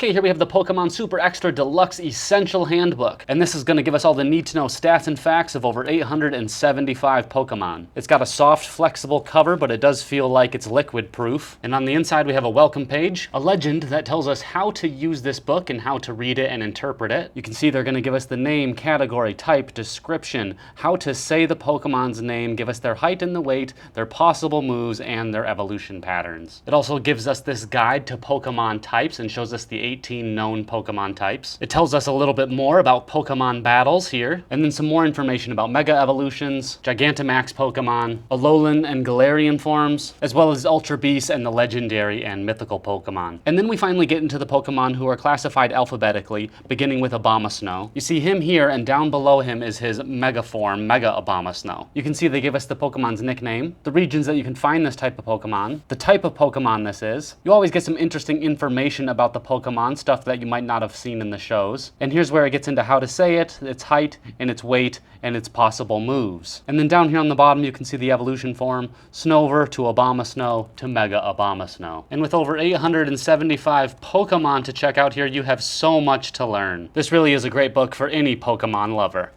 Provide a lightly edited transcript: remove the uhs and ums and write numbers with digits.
Okay, here we have the Pokemon Super Extra Deluxe Essential Handbook, and this is going to give us all the need-to-know stats and facts of over 875 Pokemon. It's got a soft, flexible cover, but it does feel like it's liquid-proof. And on the inside we have a welcome page, a legend that tells us how to use this book and how to read it and interpret it. You can see they're going to give us the name, category, type, description, how to say the Pokemon's name, give us their height and the weight, their possible moves, and their evolution patterns. It also gives us this guide to Pokemon types and shows us the 18 known Pokemon types. It tells us a little bit more about Pokemon battles here, and then some more information about Mega Evolutions, Gigantamax Pokemon, Alolan and Galarian forms, as well as Ultra Beasts and the legendary and mythical Pokemon. And then we finally get into the Pokemon who are classified alphabetically, beginning with Abomasnow. You see him here, and down below him is his Mega form, Mega Abomasnow. You can see they give us the Pokemon's nickname, the regions that you can find this type of Pokemon, the type of Pokemon this is. You always get some interesting information about the Pokemon, stuff that you might not have seen in the shows. And here's where it gets into how to say it, its height, and its weight, and its possible moves. And then down here on the bottom you can see the evolution form, Snover to Abomasnow to Mega Abomasnow. And with over 875 Pokemon to check out here, you have so much to learn. This really is a great book for any Pokemon lover.